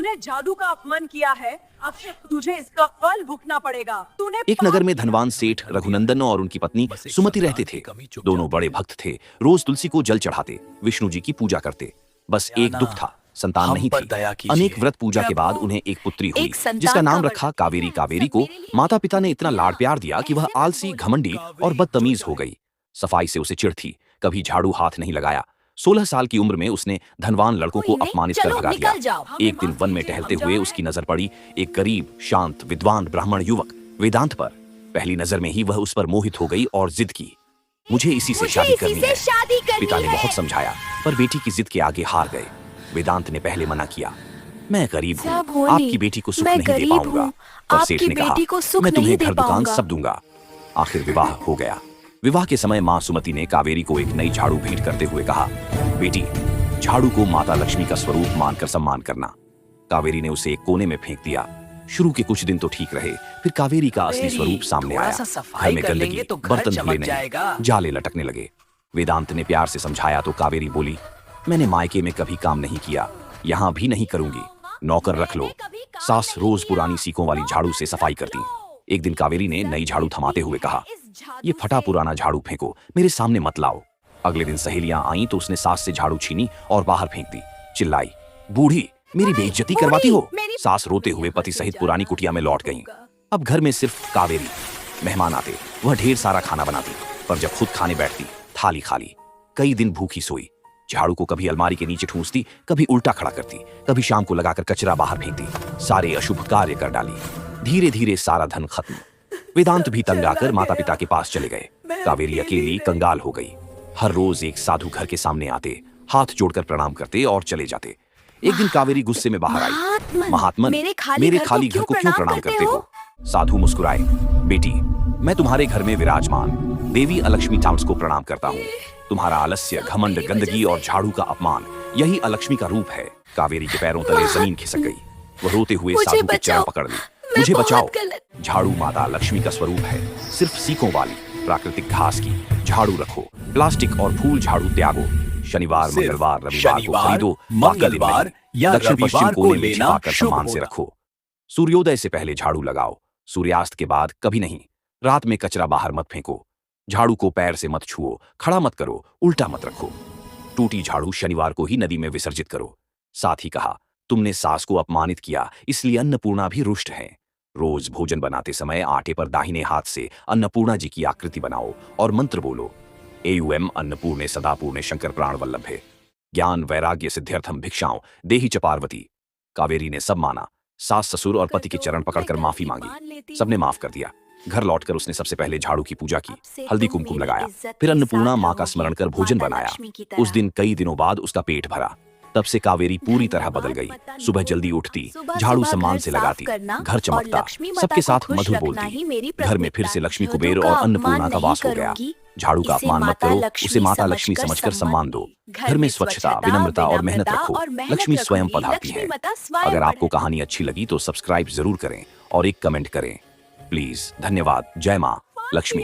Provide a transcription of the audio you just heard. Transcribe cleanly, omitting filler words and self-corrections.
तूने जादू का अपमान किया है, अब तुझे इसका फल भुगतना पड़ेगा। तूने एक नगर में धनवान सेठ रघुनंदन और उनकी पत्नी सुमति रहते थे। दोनों बड़े भक्त थे, रोज तुलसी को जल चढ़ाते, विष्णु जी की पूजा करते। बस एक दुख था, संतान नहीं थी। अनेक व्रत पूजा के बाद उन्हें एक पुत्री हुई, जिसका नाम रखा कावेरी। कावेरी को माता पिता ने इतना लाड प्यार दिया कि वह आलसी, घमंडी और बदतमीज हो गई। सफाई से उसे चिढ़ थी, कभी झाड़ू हाथ नहीं लगाया। 16 साल की उम्र में उसने धनवान लड़कों को अपमानित कर भगा दिया। एक दिन वन में टहलते हुए उसकी नजर पड़ी एक गरीब, शांत, विद्वान ब्राह्मण युवक वेदांत पर। पहली नजर में ही वह उस पर मोहित हो गई और जिद की, मुझे इसी से शादी करनी है। पिता ने बहुत समझाया, पर बेटी की जिद के आगे हार गए। वेदांत ने पहले मना किया, मैं गरीब हूँ, आपकी बेटी को सुख नहीं दे पाऊंगा। पर सेठ ने कहा, मैं तुम्हें घर दुकान सब दूंगा। आखिर विवाह हो गया। विवाह के समय मां सुमति ने कावेरी को एक नई झाड़ू भेंट करते हुए कहा, बेटी, झाड़ू को माता लक्ष्मी का स्वरूप मानकर सम्मान करना। कावेरी ने उसे एक कोने में फेंक दिया। शुरू के कुछ दिन तो ठीक रहे, फिर कावेरी का असली स्वरूप सामने आया। घर में गंदगी, बर्तन धुले नहीं, जाले लटकने लगे। वेदांत ने प्यार से समझाया तो कावेरी बोली, मैंने मायके में कभी काम नहीं किया, यहाँ भी नहीं करूंगी, नौकर रख लो। सास रोज पुरानी सीकों वाली झाड़ू से सफाई करती। एक दिन कावेरी ने नई झाड़ू थमाते हुए कहा, ये फटा पुराना झाड़ू फेंको, मेरे सामने मत लाओ। अगले दिन सहेलियां आईं तो उसने सास से झाड़ू छीनी और बाहर फेंक दी। चिल्लाई, बूढ़ी, मेरी बेइज्जती करवाती हो। सास रोते हुए पति सहित पुरानी कुटिया में लौट गईं। अब घर में सिर्फ कावेरी। मेहमान आते, वह ढेर सारा खाना बनाती, पर जब खुद खाने बैठती, थाली खाली। कई दिन भूखी सोई। झाड़ू को कभी अलमारी के नीचे ठूंसती, कभी उल्टा खड़ा करती, कभी शाम को लगाकर कचरा बाहर फेंकती। सारे अशुभ कार्य कर डाली। धीरे धीरे सारा धन खत्म। वेदांत भी तंग आकर माता पिता के पास चले गए। कावेरी अकेली कंगाल हो गई। हर रोज एक साधु घर के सामने आते, हाथ जोड़कर प्रणाम करते और चले जाते। एक दिन कावेरी गुस्से में बाहर आई, महात्मन, मेरे खाली घर को क्यों प्रणाम करते हो? साधु मुस्कुराए, बेटी, मैं तुम्हारे घर में विराजमान देवी अलक्ष्मी टाउन्स को प्रणाम करता हूँ। तुम्हारा आलस्य, घमंड, गंदगी और झाड़ू का अपमान, यही अलक्ष्मी का रूप है। कावेरी के पैरों तले जमीन खिसक गई। वह रोते हुए साधु की चरण पकड़ ली। मुझे बचाओ, झाड़ू माता लक्ष्मी का स्वरूप है, सिर्फ सीकों वाली, प्राकृतिक घास की। झाड़ू रखो, प्लास्टिक और फूल झाड़ू त्यागो। शनिवार, मंगलवार, रविवार को खरीदो, मंगलवार या दक्षिण पश्चिम कोने में छिपाकर सम्मान से रखो। सूर्योदय से पहले झाड़ू लगाओ, सूर्यास्त के बाद कभी नहीं। रात में कचरा बाहर मत फेंको। झाड़ू को पैर से मत छुओ, खड़ा मत करो, उल्टा मत रखो। टूटी झाड़ू शनिवार को ही नदी में विसर्जित करो। साथ ही कहा, तुमने सास को अपमानित किया, इसलिए अन्नपूर्णा भी रुष्ट है। रोज भोजन बनाते समय आटे पर दाहिने हाथ से अन्नपूर्णा जी की आकृति बनाओ और मंत्र बोलो, एयुएम अन्नपूर्णे सदापूर्णे शंकर प्राण वल्लभे, ज्ञान वैराग्य सिद्ध्यर्थम भिक्षाओं देहि च पार्वती। कावेरी ने सब माना। सास, ससुर और पति के चरण पकड़कर माफी मांगी। सबने माफ कर दिया। घर लौटकर उसने सबसे पहले झाड़ू की पूजा की, हल्दी कुमकुम लगाया, फिर अन्नपूर्णा मां का स्मरण कर भोजन बनाया। उस दिन कई दिनों बाद उसका पेट भरा। तब से कावेरी पूरी तरह बदल गई। सुबह जल्दी उठती, झाड़ू सम्मान से लगाती, घर चमकता, सबके साथ मधुर बोलती। घर में फिर से लक्ष्मी, कुबेर और अन्नपूर्णा का वास हो गया। झाड़ू का अपमान मत करो, उसे माता लक्ष्मी समझकर सम्मान दो। घर में स्वच्छता, विनम्रता और मेहनत रखो, लक्ष्मी स्वयं पधारती है। अगर आपको कहानी अच्छी लगी तो सब्सक्राइब जरूर करें और एक कमेंट करें प्लीज। धन्यवाद। जय मां लक्ष्मी।